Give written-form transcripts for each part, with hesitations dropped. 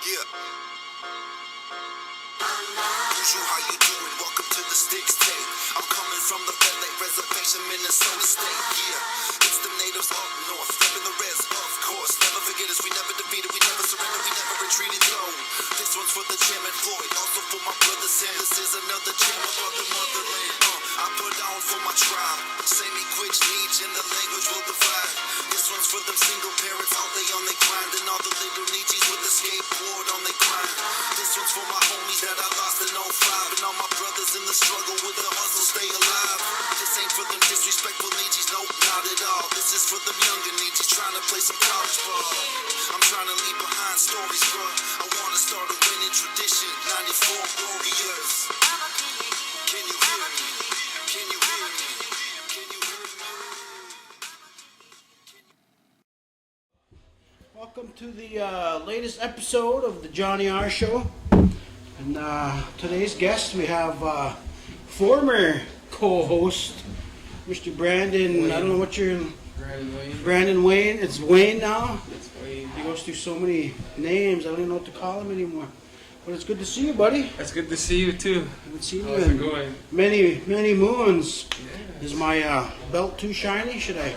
Yeah. Usual, how you doing? Welcome to the Sticks tape. I'm coming from the Bel Air Reservation, Minnesota State. Yeah, it's the natives up north, stepping the res, of course. Never forget us, we never defeated, we never surrendered, we never retreated. Yo, this one's for the Jim and Floyd, also for my brother Sam. This is another jam about the motherland. I put on for my tribe. Say me quick, niche, and the language will divide. This one's for them single parents, all they on their grind, and all the little niches with the skateboard on their grind. This one's for my homies that I lost in 05, and all my brothers in the struggle with the hustle, stay alive. This ain't for them disrespectful niches, nope, not at all. This is for them younger niches trying to play some college ball. I'm trying to leave behind stories, bro. I wanna start a winning tradition. 94 Warriors. Can you hear me? Can you hear me? Can you hear me? Welcome to the latest episode of the Jonny R Show. And today's guest, we have former co-host, Mr. Brandon. Wayne. I don't know what your Brandon Wayne. Brandon Wayne. It's Wayne now. It's Wayne. He goes through so many names. I don't even know what to call him anymore. But it's good to see you, buddy. It's good to see you too. I haven't seen you How's it in going? many moons. Yeah. Is my belt too shiny? Should I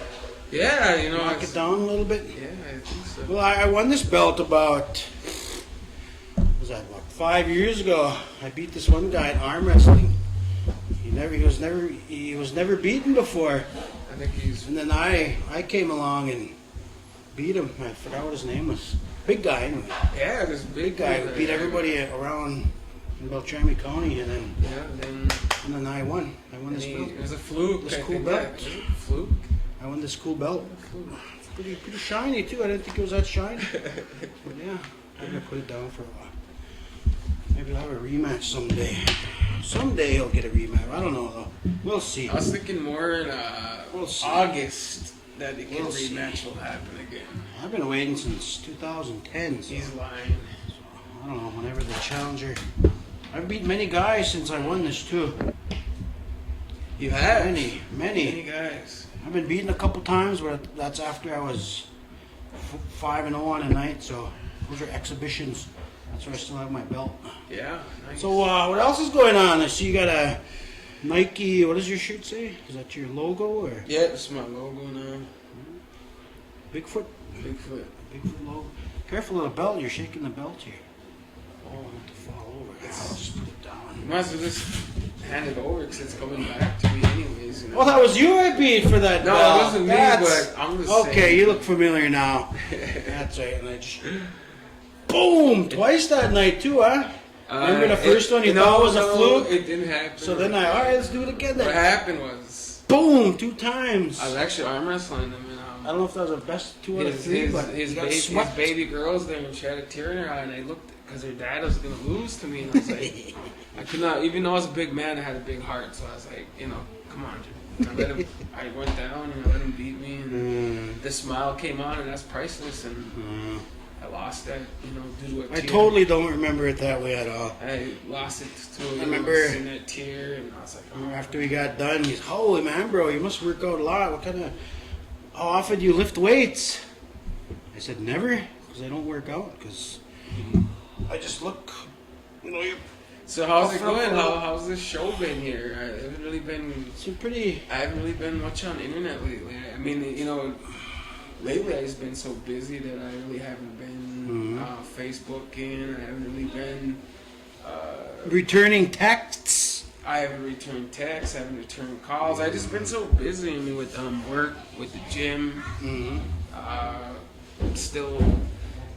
Yeah, you know. knock it down a little bit? Yeah, I think so. Well, I won this belt about, was that about 5 years ago? I beat this one guy at arm wrestling. He was never beaten before. I think he's. And then I came along and beat him. I forgot what his name was. Big guy anyway. Yeah, this Big guy who beat everybody around in Beltrami County, and then I won. I won this belt. It was a fluke. This I cool think belt. that- was it a fluke? I won this cool belt. It's pretty shiny too. I didn't think it was that shiny. But yeah, I'm gonna put it down for a while. Maybe I'll have a rematch someday. Someday he'll get a rematch. I don't know though. We'll see. I was thinking more in We'll see. August that the We'll see. rematch will happen again. I've been waiting since 2010. So He's lying. I don't know. Whenever the challenger. I've beat many guys since I won this too. You have Many. guys. I've been beaten a couple times, but that's after I was 5-0 on a night. So those are exhibitions. That's why I still have my belt. Yeah. Nice. So what else is going on? I see you got a Nike. What does your shirt say? Is that your logo or Yeah, it's my logo now. Bigfoot? Bigfoot. Bigfoot logo. Careful of the belt. You're shaking the belt here. Oh, I want it to fall over. I'll just put it you down. might as well just hand it over because it's coming back to me anyways. You know? Well, that was you I beat for that No, belt. it wasn't me, That's- but I'm just okay, saying. you look familiar now. That's right. And I just boom twice that night too, huh? Remember the first one you thought was a fluke? It didn't happen. So then all right, let's do it again What then. happened was Boom, 2 times. I was actually arm wrestling him, and I don't know if that was the best 2 out of 3, but his you got baby, swept. baby girls there, and she had a tear in her eye, and I looked because her dad was gonna lose to me, and I was like, I could not. Even though I was a big man, I had a big heart, so I was like, come on, dude. And I let him. I went down and I let him beat me, and the smile came on, and that's priceless. And I lost that, due to a I tear. totally don't remember it that way at all. I lost it to I remember- seeing that tear, and I was like, oh. After we got done, he's, holy man, bro, you must work out a lot. How often do you lift weights? I said, never, because I don't work out, because I just look, you So how's it From- going? How's this show been here? I haven't really been much on the internet lately. I mean, lately I've just been so busy that I really haven't been Facebooking. I haven't really been. returning texts. I haven't returned texts. I haven't returned calls. I just been so busy with work, with the gym.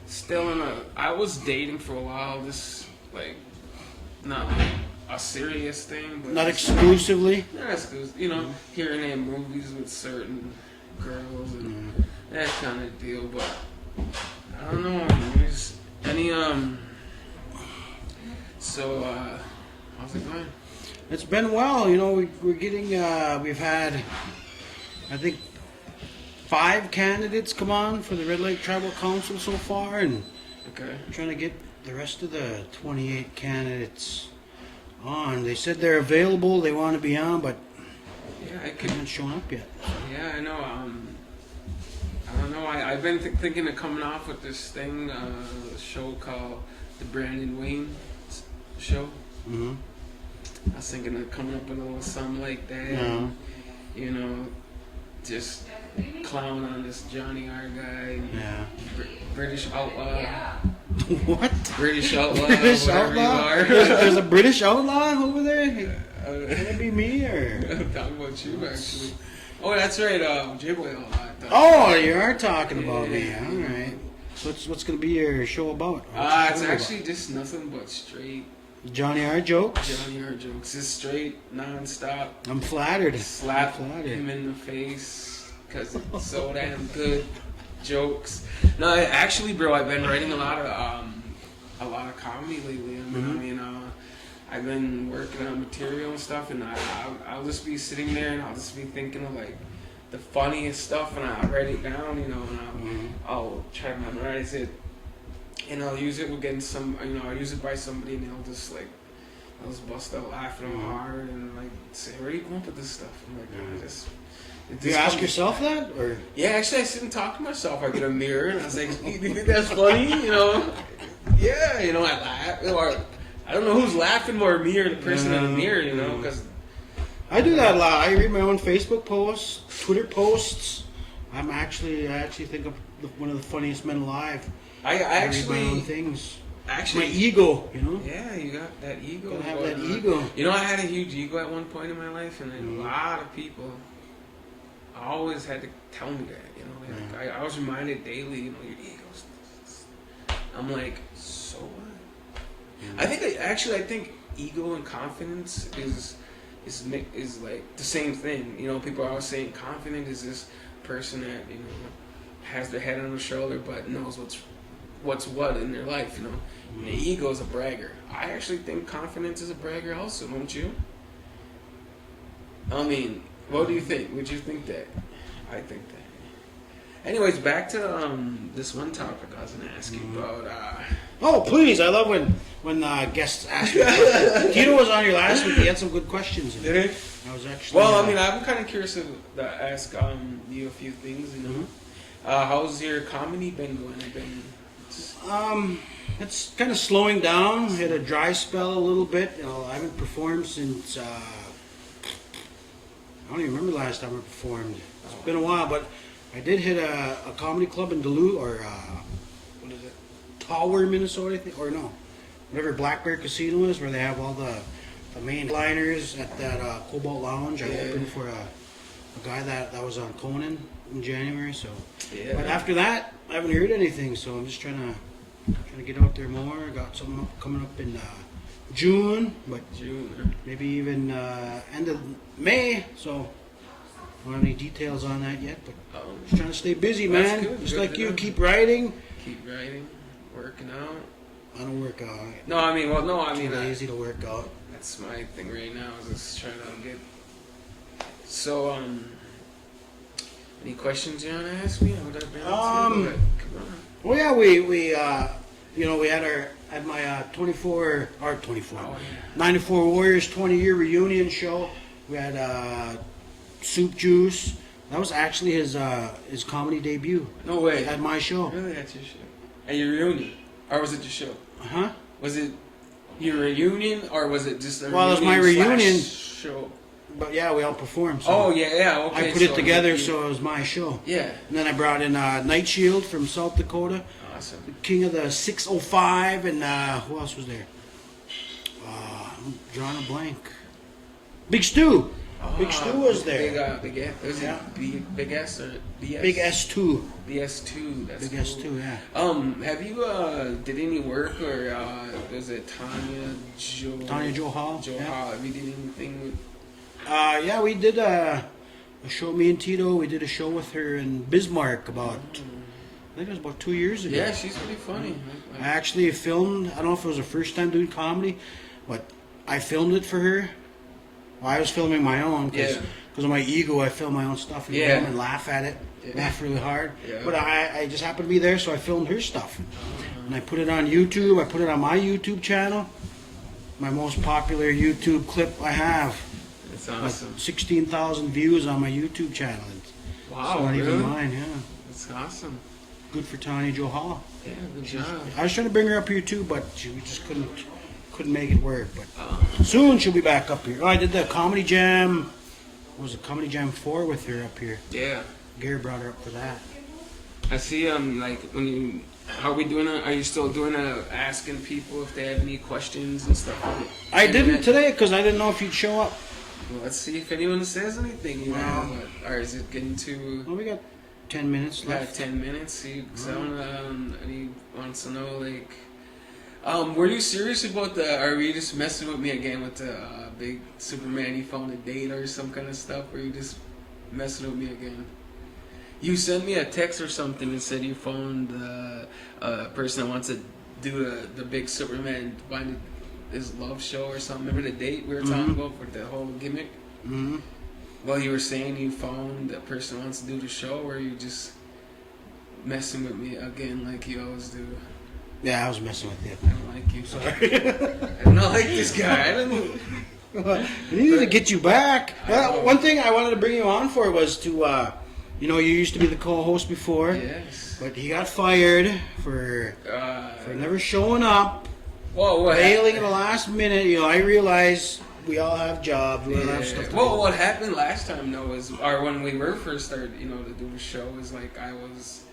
Still in a. I was dating for a while. Just like not a serious thing, but Not exclusively. Not exclusive. Hearing in movies with certain girls and that kind of deal. But I don't know. There's any So how's it going? It's been well, we're getting, we've had, I think, 5 candidates come on for the Red Lake Tribal Council so far, and Okay. I'm trying to get the rest of the 28 candidates on. They said they're available, they want to be on, but Yeah, I they could. haven't shown up yet. Yeah, I know. I don't know. I've been thinking of coming off with this thing, a show called the Brandon Wayne Show. Mm-hmm. I was thinking of coming up with a little something like that. Yeah. You know, just clown on this Jonny R guy. Yeah. British outlaw. What? British outlaw. British whatever outlaw? you are. There's a British outlaw over there? Can it be me or? I'm talking about you, actually. Oh, that's right, J-Boy outlaw. Oh, you are talking about me. All right. So what's going to be your show about? It's actually just nothing but straight Jonny R jokes? Jonny R jokes. Just straight, non-stop. I'm flattered. Slap I'm flattered. him in the face because it's so damn good jokes. No, actually, bro, I've been writing a lot of comedy lately. I've been working on material and stuff, and I'll just be sitting there and I'll just be thinking of like the funniest stuff, and I'll write it down, and I'll try to memorize it, and I'll use it against some, I'll use it by somebody, and they'll just bust out laughing hard and like say, "Where do you come up with this stuff?" I'm like, Do you ask yourself that, or? Yeah, actually, I sit and talk to myself. I get a mirror, and I was like, "Do you think that's funny?" Yeah, I laugh. Or I don't know who's laughing more, me or the person in the mirror, because I do that a lot. I read my own Facebook posts, Twitter posts. I actually think I'm one of the funniest men alive. I read my own things. Actually, my ego, Yeah, you got that ego. Gotta have that ego. I had a huge ego at one point in my life, and a lot of people always had to tell me that. I was reminded daily, your ego's. I'm like, so what? I think ego and confidence is like the same thing. People are always saying confident is this person that has their head on their shoulder but knows what's what in their life. And the ego is a bragger. I actually think confidence is a bragger also, don't you? I mean, what do you think? Would you think that? I think that. Anyways, back to this one topic I was going to ask you about. Oh, please! I love when guests ask me. Tito was on here last week. He had some good questions. Did he? I was actually. Well, I'm kind of curious to ask you a few things. How's your comedy been going? It's kind of slowing down. I had a dry spell a little bit. I haven't performed since. I don't even remember the last time I performed. It's been a while, but I did hit a comedy club in Duluth, or what is it? Tower, Minnesota, I think, or no, whatever Black Bear Casino is, where they have all the main liners at that Cobalt Lounge. I opened for a guy that was on Conan in January. So, but after that, I haven't heard anything. So I'm just trying to get out there more. I got something coming up in June, but maybe even end of May. So. I don't have any details on that yet, but just trying to stay busy, man. Good. Just Good like to you, know. keep writing. Keep writing, working out. I don't work out. No, I mean, Too lazy to work out. That's my thing right now. Is just trying to get. So, any questions you want to ask me? What I've been up to? Come on. Well, yeah, we had my 94 Warriors 20-year reunion show. We had Soup Juice. That was actually his comedy debut. No way. At my show. Really, at your show? At your reunion, or was it your show? Huh? Was it your reunion, or was it just a reunion? Well, it was my reunion show. But yeah, we all performed. So yeah, okay. I put it together, so it was my show. Yeah. And then I brought in Night Shield from South Dakota. Awesome. The king of the 605, and who else was there? I'm drawing a blank. Big Stu. Big Stu was there. Big S or BS? Big S2. BS2. That's Big cool. S2, yeah. Have you did any work, or was it Tanya Jo Hall? Jo Hall. Have you did anything with? Yeah, we did a show. Me and Tito, we did a show with her in Bismarck about. I think it was about 2 years ago. Yeah, she's pretty funny. I actually filmed. I don't know if it was her first time doing comedy, but I filmed it for her. Well, I was filming my own because of my ego. I film my own stuff and laugh at it, laugh really hard. Yeah. But I just happened to be there, so I filmed her stuff, and I put it on YouTube. I put it on my YouTube channel, my most popular YouTube clip I have. That's awesome. Like 16,000 views on my YouTube channel. Wow, it's not really? even mine, yeah. That's It's awesome. Good for Tanya Joe Hall. Yeah, good job. I was trying to bring her up here too, but we just couldn't make it work. But soon she'll be back up here. Oh, I did the Comedy Jam. What was it, Comedy Jam 4 with her up here? Yeah. Gary brought her up for that. I see. Like when you, how are we doing? Are you still doing asking people if they have any questions and stuff? I didn't today because I didn't know if you'd show up. Well, let's see if anyone says anything. You know, or is it getting too? Well, we got 10 minutes Got left. 10 minutes. See, someone wants to know like, were you serious about or are you just messing with me again with the big Superman? You found a date or some kind of stuff? Or are you just messing with me again? You sent me a text or something and said you found a person that wants to do the big Superman find his love show or something. Remember the date we were talking about for the whole gimmick? Mm-hmm. Well, you were saying you found a person that wants to do the show, or are you just messing with me again like you always do? Yeah, I was messing with you. I don't like you. Sorry. I don't like this guy. I don't know. We needed to get you back. Well, one thing I wanted to bring you on for was to, you used to be the co-host before. Yes. But he got fired for never showing up, What bailing at the last minute. I realize we all have jobs. We all have stuff to do. What happened last time though is, or when we were first started, to do the show, is like I was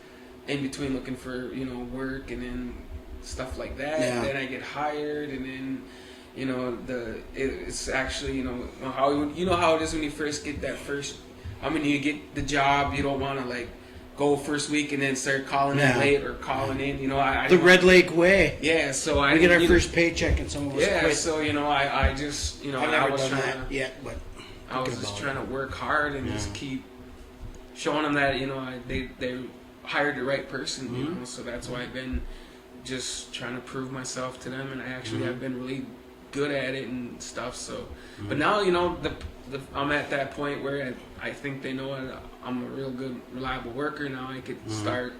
in between looking for, work and then stuff like that. Yeah. Then I get hired, and then, it's actually, how how it is when you first get that first. I mean, you get the job, you don't want to like go first week and then start calling in late or calling in. I the Red Lake way. Yeah, so we get our first paycheck and some of us quit. so I just I've I never was done trying that to, yet, but I was just trying to work hard and just keep showing them that they hired the right person. So that's why I've been just trying to prove myself to them, and I actually have been really good at it and stuff. So, but now I'm at that point where I think they know I'm a real good, reliable worker. Now I could start,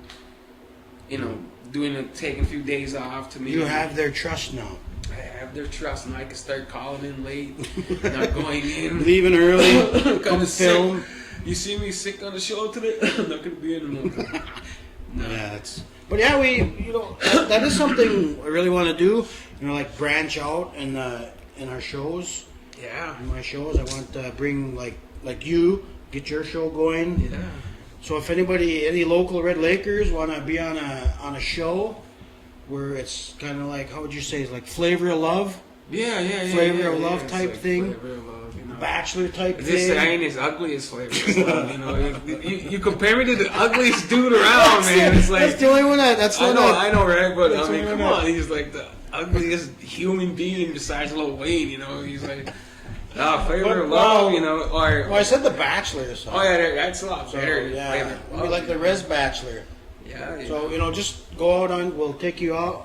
taking a few days off to me. You have their trust now. I have their trust, and I can start calling in late, not going in, leaving early, come film. You see me sick on the show today? I'm not gonna be in the movie. Yeah, but yeah, that is something I really want to do. Like branch out in our shows. Yeah. In my shows, I want to bring like you, get your show going. Yeah. So if any local Red Lakers want to be on a show where it's kind of like, how would you say, it's like Flavor of Love? Yeah. Flavor of Love type like thing. Flavor of Love, Bachelor type this thing. I ain't as ugly as Flavor of Love, You compare me to the ugliest dude around, man. It's like that's the only one I know, right? But I mean, come on, that. he's like the ugliest human being besides Lil Wayne. He's like Flavor of Love, or I said the Bachelor. So. Oh yeah, that's a lot better. Yeah, Flavor of Love, like the Res Bachelor. Yeah. So just go out we'll take you out.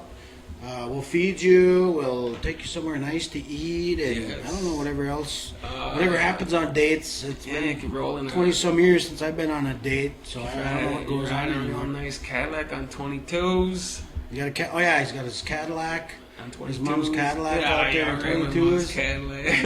We'll feed you. We'll take you somewhere nice to eat, and I don't know whatever else. Whatever happens on dates. It's been 20-some years since I've been on a date, so I don't know what goes on. A real nice Cadillac on 22s. You got a oh yeah, he's got his Cadillac. On 22s. His mom's Cadillac out there on 22s. Cadillac.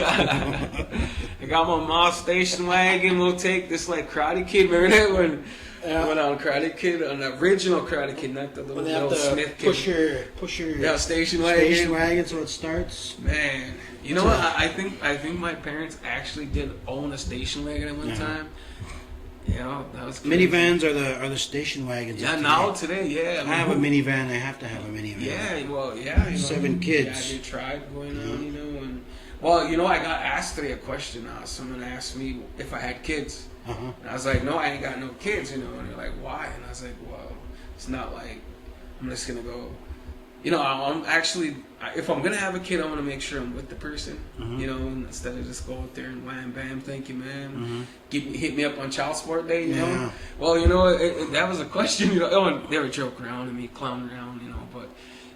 I got my mom's station wagon. We'll take this like Karate Kid. Remember that when? Went on Karate Kid, an original Karate Kid, not the little Smith kid. Push your station wagon. So it starts. Man, you know what? I think my parents actually did own a station wagon at one time. That was crazy. Minivans are the station wagons. Yeah, now today, yeah. I have a minivan. I have to have a minivan. Yeah, well, yeah. 7 kids. Yeah, your tribe going on, and I got asked today a question. Someone asked me if I had kids. And I was like, no, I ain't got no kids, and they're like, why? And I was like, well, it's not like I'm just gonna go. I'm actually, if I'm gonna have a kid, I want to make sure I'm with the person, instead of just go out there and wham, bam, thank you, man. Hit me up on child support day, you know. Well, that was a question, they were joking around and me clowning around, but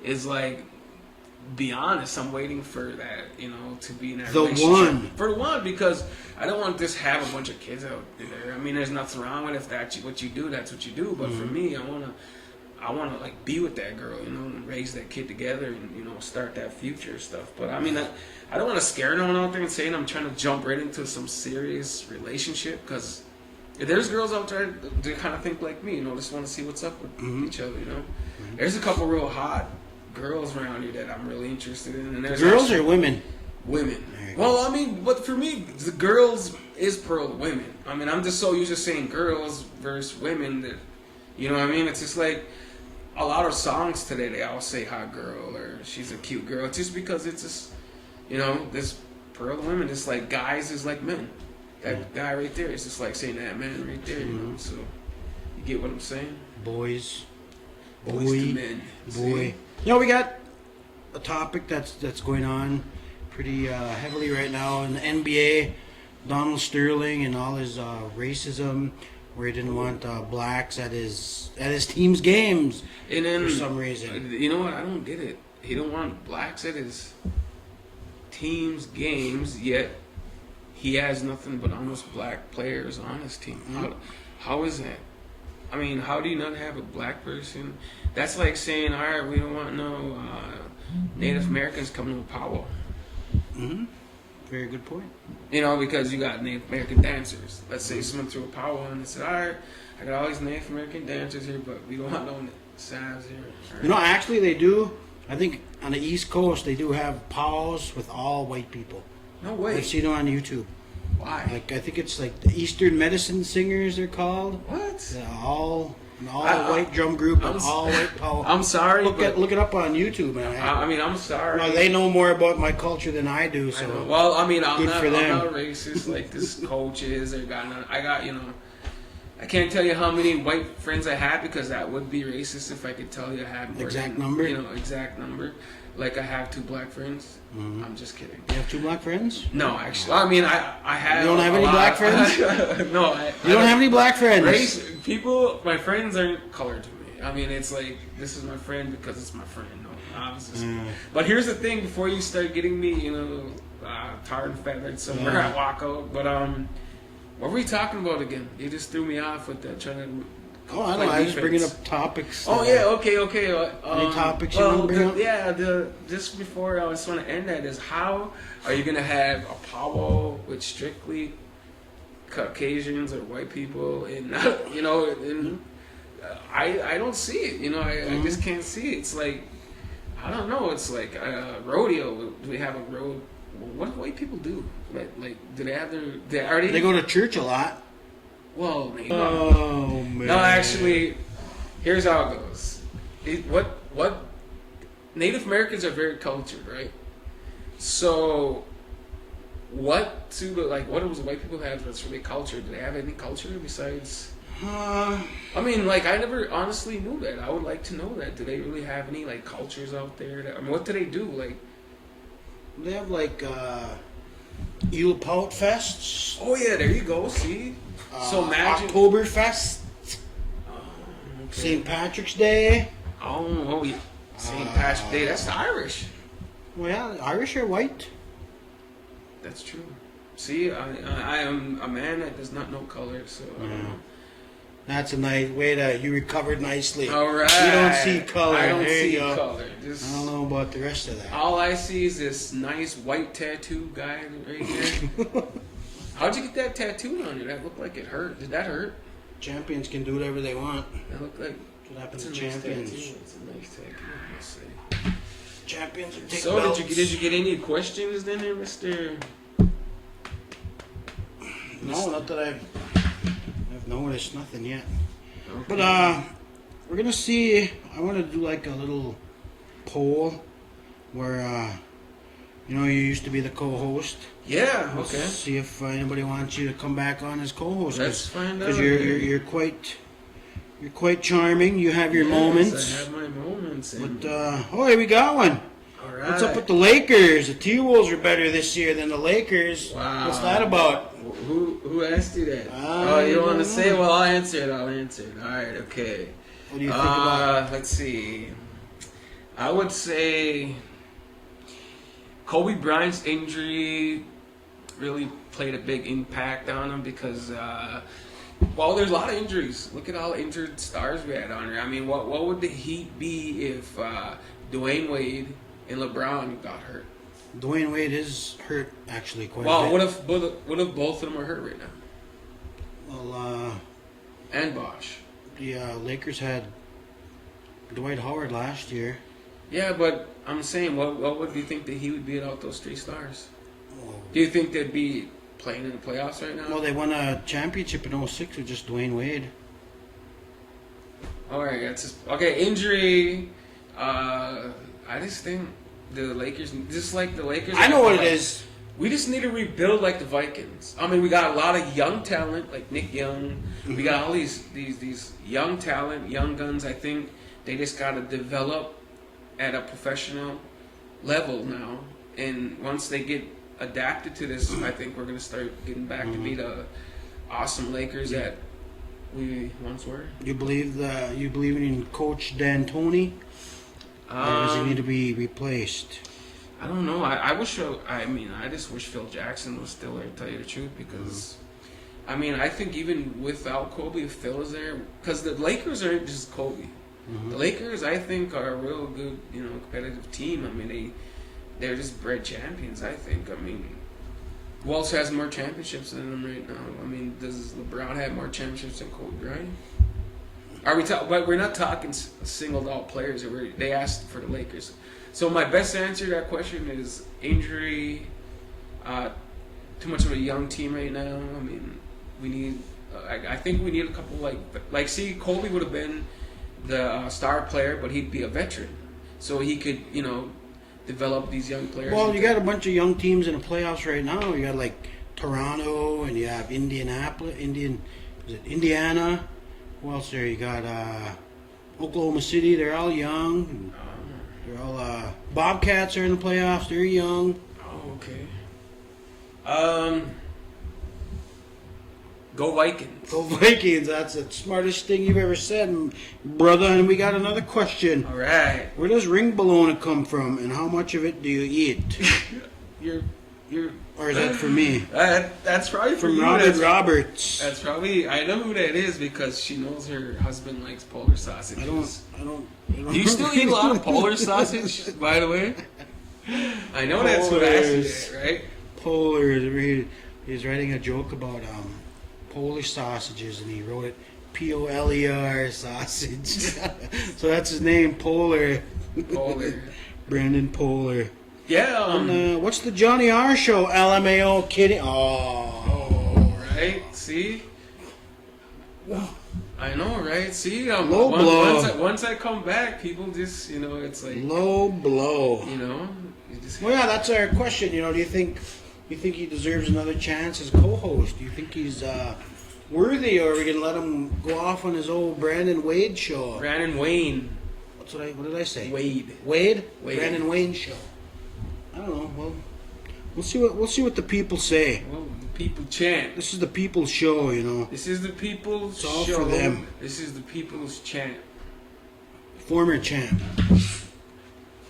it's like, be honest, I'm waiting for that, to be in that relationship. For the one, because I don't want to just have a bunch of kids out there. I mean, there's nothing wrong with if that's what you do, that's what you do. But for me, I want to like be with that girl, and raise that kid together, and start that future stuff. But I mean, I don't want to scare no one out there and saying I'm trying to jump right into some serious relationship, because There's girls out there that kind of think like me, just want to see what's up with each other, There's a couple real hot girls around here that I'm really interested in. And there's Girls or women? Women. Well, I mean, but for me, the girls is pearl the women. I mean, I'm just so used to saying girls versus women that, you know what I mean? It's just like a lot of songs today, they all say hot girl or she's a cute girl. It's just because it's just, this pearl the women, it's like guys is like men. That guy right there is just like saying that man right there, So, you get what I'm saying? Boys to men. Boy. We got a topic that's going on pretty heavily right now in the NBA. Donald Sterling and all his racism, where he didn't want blacks at his team's games and then, for some reason. You know what? I don't get it. He don't want blacks at his team's games, yet he has nothing but almost black players on his team. How is that? I mean, how do you not have a black person? That's like saying, all right, we don't want no Native Americans coming to Powell. Mm-hmm. Very good point. Because you got Native American dancers. Let's say someone threw a powwow and they said, all right, I got all these Native American dancers here, but we don't want no Savs here. Right. Actually they do. I think on the East Coast they do have powwows with all white people. No way. I've seen it on YouTube. Why? I think it's like the Eastern Medicine Singers they're called. What? All white drum group and all white powwow. I'm sorry. Look it up on YouTube, man. I'm sorry. They know more about my culture than I do. So I'm not racist like this coach is or I got I can't tell you how many white friends I have because that would be racist if I could tell you I have more exact number. Exact number. Like I have 2 black friends. Mm-hmm. I'm just kidding. You have 2 black friends? No, actually. I mean, I have. You don't have any black friends? No, you don't have any black friends. My friends aren't colored to me. I mean, it's like this is my friend because it's my friend. No, obviously. But here's the thing: before you start getting me, tarred and feathered somewhere, I walk out. But what were we talking about again? You just threw me off with that trying to. Oh, I know. I was bringing up topics. Oh yeah, okay. Any topics you want to bring up? Yeah, just before I just want to end that is how are you gonna have a powwow with strictly Caucasians or white people and I don't see it. I just can't see it. It's like I don't know. It's like a rodeo. Do we have a road? What do white people do? Like do they have their? They go to church a lot. Well, man. No, actually, here's how it goes. What Native Americans are very cultured, right? So, what do white people have that's really cultured? Do they have any culture besides? I mean, I never honestly knew that. I would like to know that. Do they really have any cultures out there? What do they do? They have Yule Pout Fests. Oh yeah, there you go. See. So imagine Oktoberfest, okay. St. Patrick's Day. Oh yeah. St. Patrick's Day. That's the Irish. Well, yeah, the Irish are white. That's true. See, I am a man that does not know color, so. That's a nice way that you recovered nicely. All right. You don't see color. I don't see color. I don't know about the rest of that. All I see is this nice white tattoo guy right here. How'd you get that tattooed on you? That looked like it hurt. Did that hurt? Champions can do whatever they want. That looked like what happens to champions. It's a nice tattoo. Let's see. Champions are taking So belts. did you get any questions then, there, Mister? No, not that I've noticed nothing yet. Okay. But we're gonna see. I want to do a little poll where you used to be the co-host. Yeah. Let's okay. see if anybody wants you to come back on as co-host. Let's find out. Because you're quite charming. You have your moments. I have my moments. But we got one. All right. What's up with the Lakers? The T-Wolves are better this year than the Lakers. Wow. What's that about? Who asked you that? You don't want to say? Well, I'll answer it. All right. Okay. What do you think about it? Let's see. I would say Kobe Bryant's injury really played a big impact on him because, there's a lot of injuries. Look at all the injured stars we had on here. I mean, what would the Heat be if Dwayne Wade and LeBron got hurt? Dwayne Wade is hurt actually quite a bit. Well, what if both of them are hurt right now? Well, and Bosch. the Lakers had Dwight Howard last year. Yeah, but I'm saying, what would you think that he would be without those 3 stars? Well, Do you think they'd be playing in the playoffs right now? well, they won a championship in 06 with just Dwayne Wade. All right, that's just, okay. Injury. I just think the Lakers, just like the Lakers. I know what it like, is. We just need to rebuild like the Vikings. I mean, we got a lot of young talent, like Nick Young. We got all these young talent, young guns. I think they just got to develop at a professional level now. And once they get adapted to this, I think we're gonna start getting back to be the awesome Lakers that we once were. You believe in Coach D'Antoni? Or does he need to be replaced? I don't know. I just wish Phil Jackson was still there, to tell you the truth, because I mean, I think even without Kobe, if Phil is there, because the Lakers aren't just Kobe. The Lakers, I think, are a real good, competitive team. I mean, they're just bred champions, I think. I mean, who else has more championships than them right now? I mean, does LeBron have more championships than Kobe Bryant? But we're not talking singled out players. They asked for the Lakers. So my best answer to that question is injury. Too much of a young team right now. I mean, we need. I think we need a couple see, Kobe would have been the star player, but he'd be a veteran, so he could develop these young players. Well, you got a bunch of young teams in the playoffs right now. You got like Toronto, and you have Indiana. Who else there? You got Oklahoma City. They're all young. They're all Bobcats are in the playoffs. They're young. Oh, okay. Go Vikings. Go Vikings. That's the smartest thing you've ever said, brother. And we got another question. All right. Where does ring bologna come from, and how much of it do you eat? You're. Or is that for me? That's probably From you. Robert Roberts. That's probably. I know who that is because she knows her husband likes polar sausage. I don't. Do you still eat a lot of polar sausage, by the way? I know that's what asked you that, right? Polar. He's writing a joke about Polish sausages, and he wrote it Poler sausage. So that's his name, Polar. Polar. Brandon Polar. Yeah. And, what's the Jonny R Show? LMAO kidding. Oh, right. See. I know, right? See, low blow. Once I come back, people just, it's like low blow. You just. Well, yeah, that's our question. Do you think he deserves another chance as co-host? Do you think he's worthy, or are we gonna let him go off on his old Brandon Wade show? Brandon Wayne. What did I say? Wade. Brandon Wayne show. I don't know. Well, we'll see what the people say. Well, the people chant. This is the people's show, This is the people's It's all show. for them. This is the people's chant. Former champ.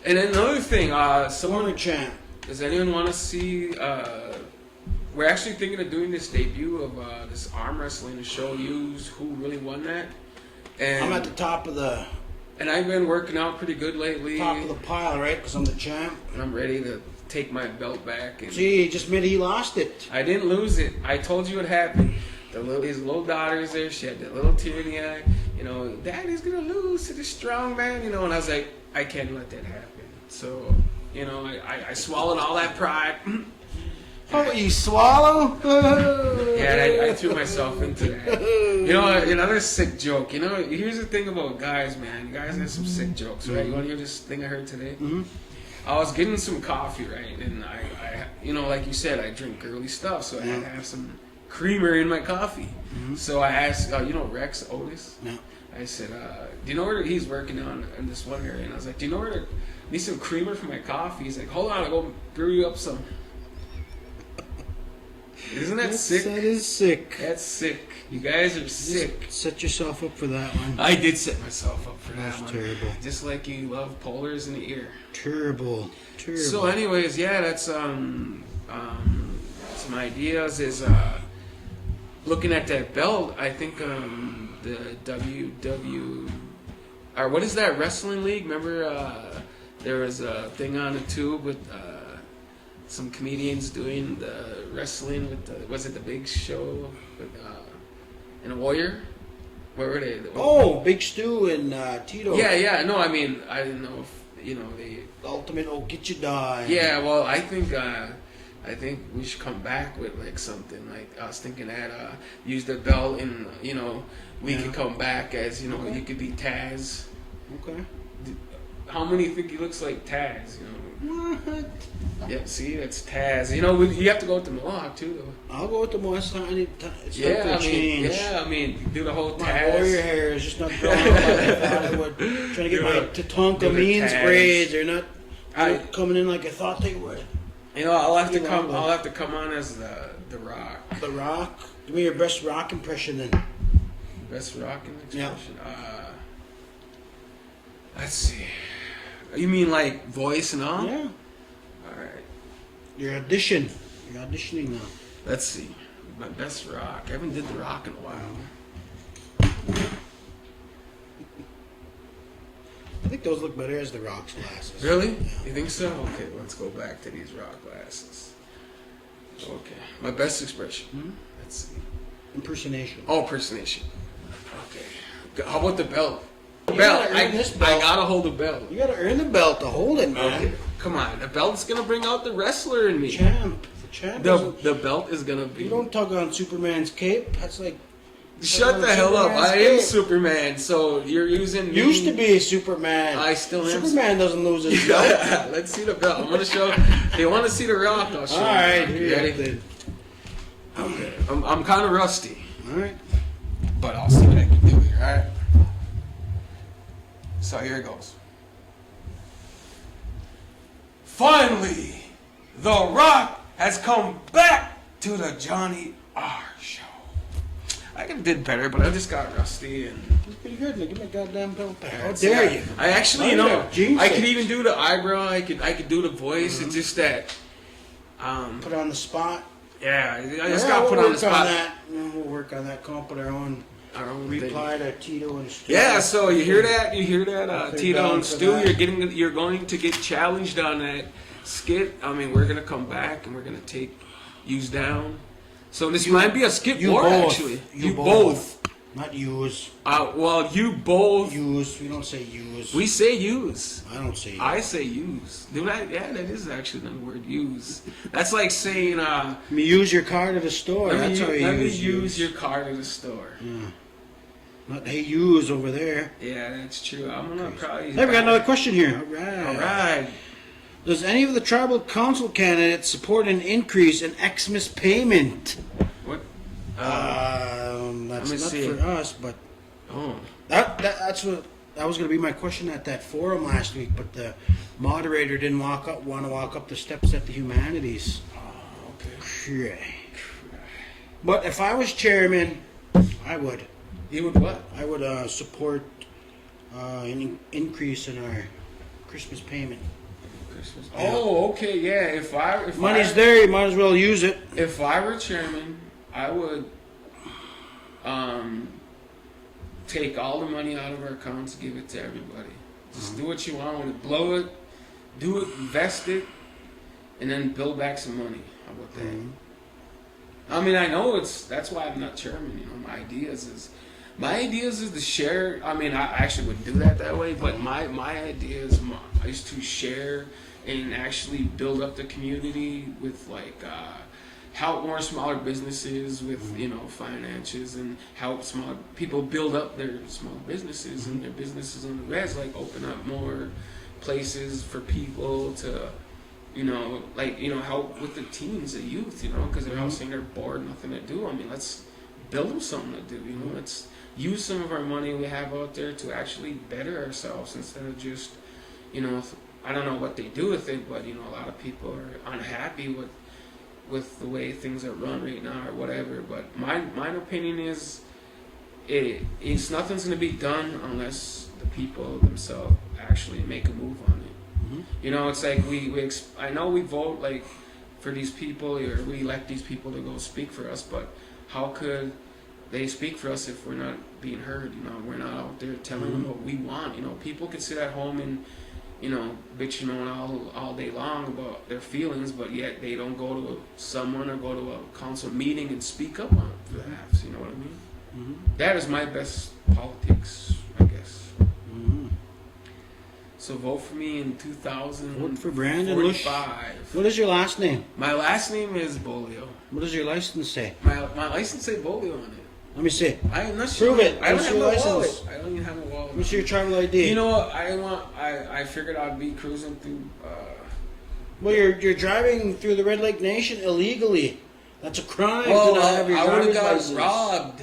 And another thing, Former champ. does anyone want to see? We're actually thinking of doing this debut of this arm wrestling to show you who really won that. And I'm at the top of the And I've been working out pretty good lately. top of the pile, right? Because I'm the champ. And I'm ready to take my belt back. And See, he just admitted he lost it. I didn't lose it. I told you what happened. His little daughter's there. She had that little tear in the eye. Daddy's gonna lose to the strong man. And I was like, I can't let that happen. So, I swallowed all that pride. Oh, you swallow? Yeah, I threw myself into that. Another sick joke. Here's the thing about guys, man. Guys have some sick jokes, right? You want to hear this thing I heard today? Mm-hmm. I was getting some coffee, right? And I like you said, I drink girly stuff, so I had to have some creamer in my coffee. Mm-hmm. So I asked, Rex Otis? No. I said, do you know where he's working on in this one area? And I was like, do you know where to need some creamer for my coffee? He's like, hold on, I'll go brew you up some. Isn't that sick? That is sick. That's sick. You guys are sick. Set yourself up for that one. I did set myself up for that That's one. terrible. Just like you love polars in the ear. Terrible. So anyways, yeah, that's some ideas is looking at that belt. I think the or what is that wrestling league? Remember there was a thing on the tube with some comedians doing the wrestling with was it the Big Show with and Warrior. Where were they? Oh, Big Stu and Tito. Yeah. No, I mean, I didn't know if they. Ultimate, get you die. Yeah, well, I think we should come back with like something. Like I was thinking that use the belt and we could come back as Okay. you could be Taz. Okay. How many think he looks like Taz? What? Yeah, see, that's Taz. You have to go with the Mohawk too, though. I'll go with the more. It's time to Yeah, change. I mean, do the whole My Taz. warrior hair is just not growing up like I thought it would. Trying to get my Tatonka do the means Taz. braids. They're not I- coming in like I thought they would. I'll have to You come. know, I'll have to come on as the Rock. The Rock. Give me your best Rock impression then. Best rocking Yeah. expression. Let's see. You mean like voice and all? Yeah. All right. You're auditioning now. Let's see. My best rock. I haven't did the rock in a while. I think those look better as the Rock's glasses. Really? You think so? Okay, let's go back to these rock glasses. Okay. My best expression. Hmm? Let's see. Impersonation. Oh, impersonation. Okay. How about the belt? You Belt. gotta earn this belt. I gotta hold the belt. You gotta earn the belt to hold it, man. Okay. Come on. The belt's gonna bring out the wrestler in me. Champ. The champ. doesn't- The belt is gonna be. You don't tug on Superman's cape. That's like. Shut the hell up. I am Superman, so you're using me. Used to be a Superman. I still am. Superman doesn't lose his belt. Let's see the belt. I'm gonna show. They want to see the rock. I'll show. All right, you. here You ready? you go. Okay. I'm kind of rusty, All right. but I'll see what I can do here. All right. So here it goes. Finally, The Rock has come back to the Jonny R Show. I could have did better, but I just got rusty and. That's pretty good. Now give me a goddamn belt back. How See, dare you? I actually, I got jeans I could suits. even do the eyebrow. I could do the voice. It's just that. Put on the spot. Yeah, I just Yeah, got put we'll on the work spot. that. We'll work on that. Come up with our own Our own thing. reply to Tito and Stu. Yeah, so you hear that? You hear that? They're Tito down and for Stu, that. you're going to get challenged on that skit. I mean, we're gonna come back and we're gonna take yous down. So this might be a skit You war, both. actually. You both. Not use. Well, you both. Use. We don't say use. We say use. I don't say use. I say use. Dude, yeah, that is actually the word use. That's like saying, I mean, use your car to the store. That's how you let me use. use your car to the store. Yeah. Not hey use over there. Yeah, that's true. I'm gonna probably. Hey, we got another question here. All right. All right. Does any of the tribal council candidates support an increase in Xmas payment? What? That's let me not see. for us, but Oh. that's what that was going to be my question at that forum last week. But the moderator didn't want to walk up the steps at the humanities. Oh, okay. Yeah. But if I was chairman, I would. You would what? I would support an increase in our Christmas payment. Christmas. Oh, okay, yeah. If Money's there, you might as well use it. If I were chairman, I would take all the money out of our accounts, give it to everybody. Just do what you want with it. Blow it, do it, invest it, and then build back some money. How about that? I mean, I know that's why I'm not chairman. My ideas is to share. I mean, I actually wouldn't do that way, but my idea is to share and actually build up the community with help more smaller businesses with finances and help small people build up their small businesses and their businesses on the res, like open up more places for people to help with the teens, the youth, because they're out saying they're bored, nothing to do. I mean, let's build them something to do, let's use some of our money we have out there to actually better ourselves instead of just, I don't know what they do with it, but, a lot of people are unhappy with the way things are run right now or whatever. But my opinion is it's nothing's going to be done unless the people themselves actually make a move on it. It's like I know we vote for these people, or we elect these people to go speak for us, but how could they speak for us if we're not being heard? We're not out there telling them what we want. People could sit at home and bitch all day long about their feelings, but yet they don't go to someone or go to a council meeting and speak up on it for the halves. You know what I mean? That is my best politics, I guess. So vote for me in 2000. Vote for Brandon. 45. What is your last name? My last name is Beaulieu. What does your license say? My license say Beaulieu on it. Let me see. I am not sure. Prove it. I don't What's have your a license? wallet. I don't even have a wallet. Let me see your travel ID. You know what? I figured I'd be cruising through. Well, you're driving through the Red Lake Nation illegally. That's a crime Well, to not have your I would have driver's got license. robbed.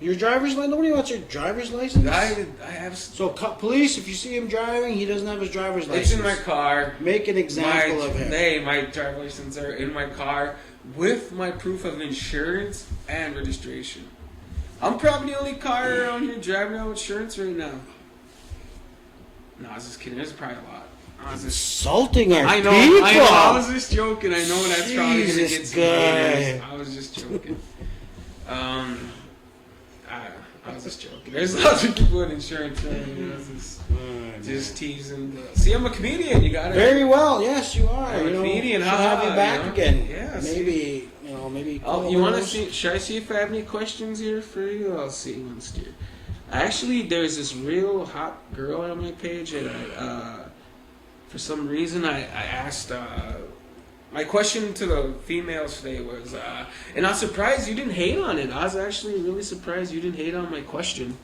Your driver's license? Nobody wants your driver's license. I have. So, police, if you see him driving, he doesn't have his driver's license. It's in my car. Make an example of him. My driver's license are in my car with my proof of insurance and registration. I'm probably the only car around here driving around with insurance right now. No, I was just kidding. There's probably a lot. Insulting our people. I was just joking. I know that's probably gonna get some haters. guy. I was just joking. I was just joking. There's lots of people with insurance, right? You know, just teasing. See, I'm a comedian. You got it. Very well. Yes, you are. I'm a comedian. Should have you back again. Yeah. Maybe. Maybe. Oh, you want to see? Should I see if I have any questions here for you? I'll see once here. Actually, there's this real hot girl on my page, and for some reason, I asked. My question to the females today was, and I'm surprised you didn't hate on it. I was actually really surprised you didn't hate on my question,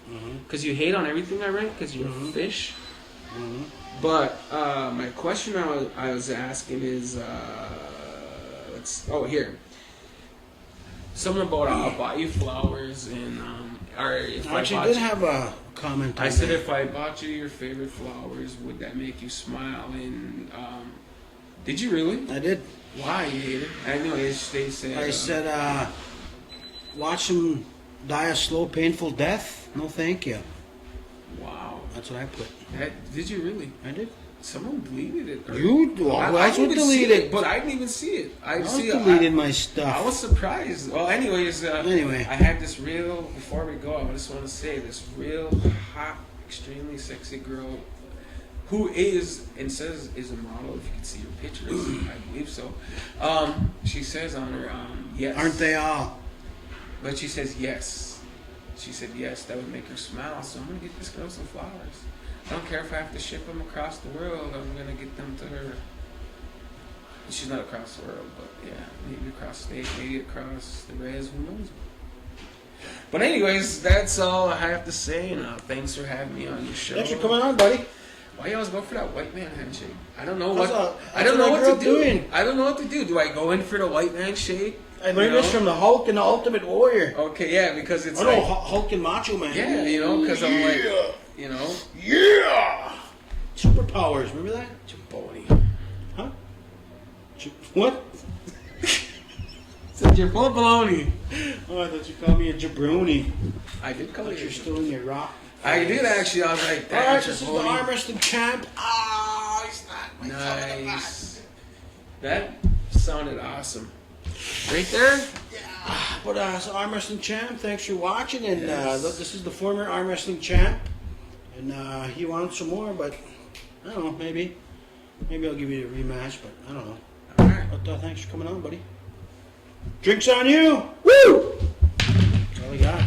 because you hate on everything I write because you're a fish. But my question I was asking is, here. Something about I'll buy you flowers and or if I actually did have a comment. I said if I bought you your favorite flowers, would that make you smile? And did you really? I did. Why you hate it? I know they said. I said, watch him die a slow, painful death. No, thank you. Wow. That's what I put. Did you really? I did. Someone deleted it. You? Well, that's what deleted it. But I didn't even see it. I deleted my stuff. I was surprised. Well, anyways. Anyway. I had this real. Before we go, I just want to say this real hot, extremely sexy girl, who is and says is a model. If you can see her pictures, I believe so. She says on her yes. Aren't they all? But she says yes. She said yes. That would make her smile. So I'm gonna get this girl some flowers. I don't care if I have to ship them across the world. I'm gonna get them to her. She's not across the world, but yeah, maybe across state, maybe across the res. Who knows? But anyways, that's all I have to say. And thanks for having me on your show. Thanks for coming on, buddy. Why you always go for that white man handshake? I don't know what. I don't know what to do. I don't know what to do. Do I go in for the white man shake? I learned this from the Hulk and the Ultimate Warrior. Okay, yeah, because it's Hulk and Macho Man. Yeah, because I'm like, Yeah! Superpowers, remember that? Jabroni. Huh? What? Said you're full of baloney. Oh, I thought you called me a jabroni. I did call you. You're still in your rock. I did actually. I was like, all right, this is the arm wrestling champ. He's not. Nice. That sounded awesome. Right there? Yeah. But so arm wrestling champ, thanks for watching. And this is the former arm wrestling champ. And he wants some more, but I don't know, maybe I'll give you a rematch, but I don't know. All right. But thanks for coming on, buddy. Drinks on you! Woo! That's all we got.